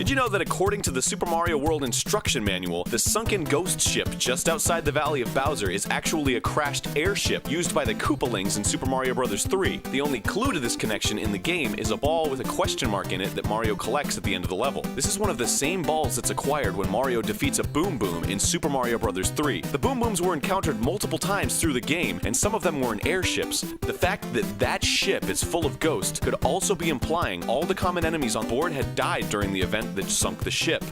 Did you know that according to the Super Mario World instruction manual, the sunken ghost ship just outside the Valley of Bowser is actually a crashed airship used by the Koopalings in Super Mario Bros. 3? The only clue to this connection in the game is a ball with a question mark in it that Mario collects at the end of the level. This is one of the same balls that's acquired when Mario defeats a Boom Boom in Super Mario Bros. 3. The Boom Booms were encountered multiple times through the game, and some of them were in airships. The fact that that ship is full of ghosts could also be implying all the common enemies on board had died during the event that sunk the ship.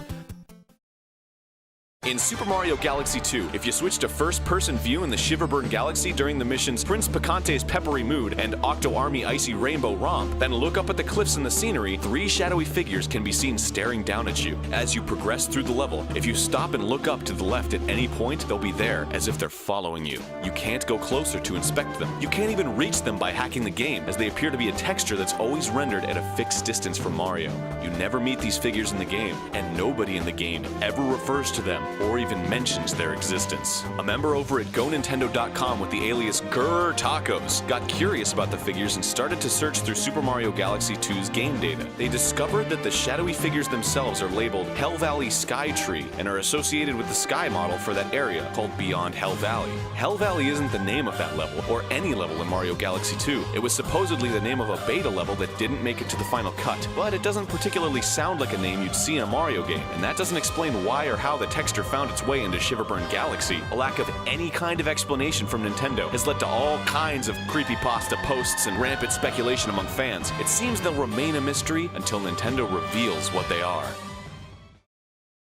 In Super Mario Galaxy 2, if you switch to first-person view in the Shiverburn Galaxy during the missions Prince Picante's Peppery Mood and Octo Army Icy Rainbow Romp, then look up at the cliffs and the scenery, 3 shadowy figures can be seen staring down at you. As you progress through the level, if you stop and look up to the left at any point, they'll be there, as if they're following you. You can't go closer to inspect them. You can't even reach them by hacking the game, as they appear to be a texture that's always rendered at a fixed distance from Mario. You never meet these figures in the game, and nobody in the game ever refers to them or even mentions their existence. A member over at GoNintendo.com with the alias Grrr Tacos got curious about the figures and started to search through Super Mario Galaxy 2's game data. They discovered that the shadowy figures themselves are labeled Hell Valley Sky Tree and are associated with the sky model for that area called Beyond Hell Valley. Hell Valley isn't the name of that level or any level in Mario Galaxy 2. It was supposedly the name of a beta level that didn't make it to the final cut, but it doesn't particularly sound like a name you'd see in a Mario game, and that doesn't explain why or how the texture found its way into Shiverburn Galaxy. A lack of any kind of explanation from Nintendo has led to all kinds of creepypasta posts and rampant speculation among fans. It seems they'll remain a mystery until Nintendo reveals what they are.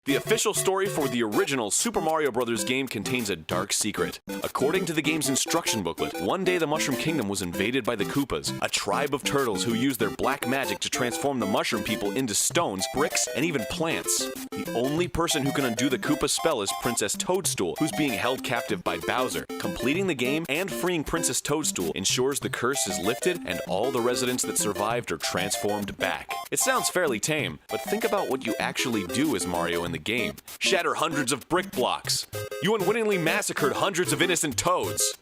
The official story for the original Super Mario Bros. Game contains a dark secret. According to the game's instruction booklet, one day the Mushroom Kingdom was invaded by the Koopas, a tribe of turtles who use their black magic to transform the Mushroom People into stones, bricks, and even plants. The only person who can undo the Koopa spell is Princess Toadstool, who's being held captive by Bowser. Completing the game and freeing Princess Toadstool ensures the curse is lifted and all the residents that survived are transformed back. It sounds fairly tame, but think about what you actually do as Mario in the game. Shatter hundreds of brick blocks. You unwittingly massacred hundreds of innocent toads.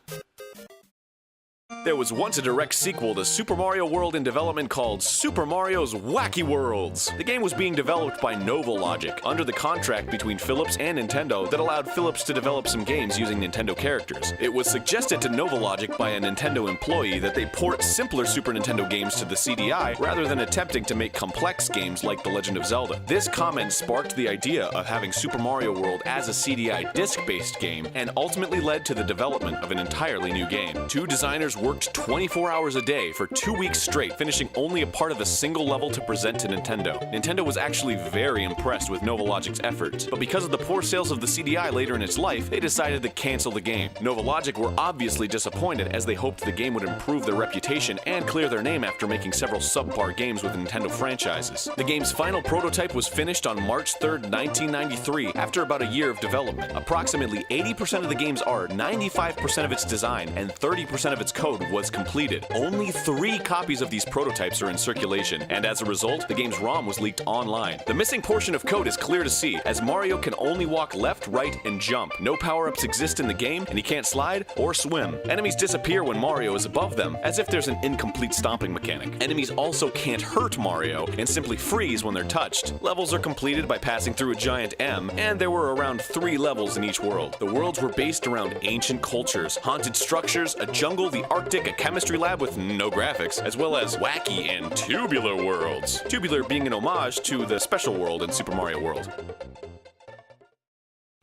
There was once a direct sequel to Super Mario World in development called Super Mario's Wacky Worlds. The game was being developed by Novalogic under the contract between Philips and Nintendo that allowed Philips to develop some games using Nintendo characters. It was suggested to Novalogic by a Nintendo employee that they port simpler Super Nintendo games to the CDI rather than attempting to make complex games like The Legend of Zelda. This comment sparked the idea of having Super Mario World as a CDI disc-based game and ultimately led to the development of an entirely new game. Two designers worked 24 hours a day for 2 weeks straight, finishing only a part of a single level to present to Nintendo. Nintendo was actually very impressed with Novalogic's efforts, but because of the poor sales of the CDI later in its life, they decided to cancel the game. Novalogic were obviously disappointed as they hoped the game would improve their reputation and clear their name after making several subpar games with Nintendo franchises. The game's final prototype was finished on March 3rd, 1993, after about a year of development. Approximately 80% of the game's art, 95% of its design, and 30% of its code was completed. Only 3 copies of these prototypes are in circulation, and as a result, the game's ROM was leaked online. The missing portion of code is clear to see, as Mario can only walk left, right, and jump. No power-ups exist in the game, and he can't slide or swim. Enemies disappear when Mario is above them, as if there's an incomplete stomping mechanic. Enemies also can't hurt Mario, and simply freeze when they're touched. Levels are completed by passing through a giant M, and there were around 3 levels in each world. The worlds were based around ancient cultures, haunted structures, a jungle, the Arctic, a chemistry lab with no graphics, as well as wacky and tubular worlds. Tubular being an homage to the special world in Super Mario World.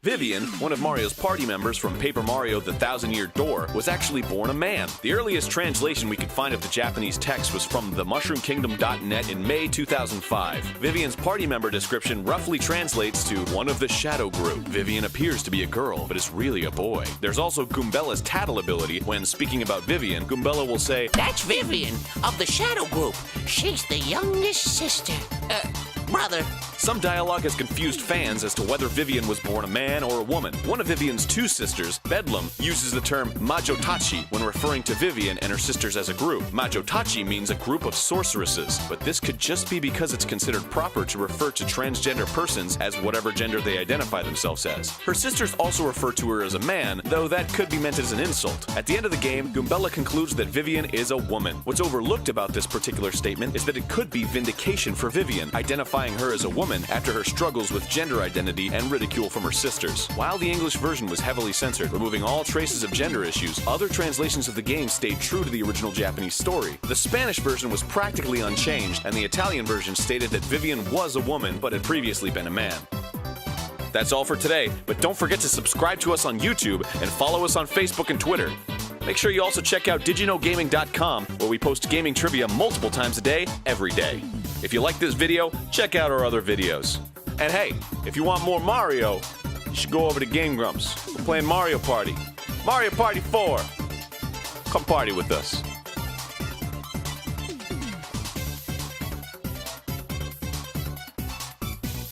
Vivian, one of Mario's party members from Paper Mario: The Thousand-Year Door, was actually born a man. The earliest translation we could find of the Japanese text was from themushroomkingdom.net in May 2005. Vivian's party member description roughly translates to one of the Shadow Group. Vivian appears to be a girl, but is really a boy. There's also Goombella's tattle ability. When speaking about Vivian, Goombella will say, "That's Vivian of the Shadow Group. She's the youngest sister. Brother. Some dialogue has confused fans as to whether Vivian was born a man or a woman. One of Vivian's two sisters, Bedlam, uses the term Majotachi when referring to Vivian and her sisters as a group. Majotachi means a group of sorceresses, but this could just be because it's considered proper to refer to transgender persons as whatever gender they identify themselves as. Her sisters also refer to her as a man, though that could be meant as an insult. At the end of the game, Goombella concludes that Vivian is a woman. What's overlooked about this particular statement is that it could be vindication for Vivian, identifying her as a woman after her struggles with gender identity and ridicule from her sisters. While the English version was heavily censored, removing all traces of gender issues, other translations of the game stayed true to the original Japanese story. The Spanish version was practically unchanged, and the Italian version stated that Vivian was a woman but had previously been a man. That's all for today, but don't forget to subscribe to us on YouTube and follow us on Facebook and Twitter. Make sure you also check out DiginoGaming.com, where we post gaming trivia multiple times a day, every day. If you like this video, check out our other videos. And hey, if you want more Mario, you should go over to Game Grumps. We're playing Mario Party. Mario Party 4. Come party with us.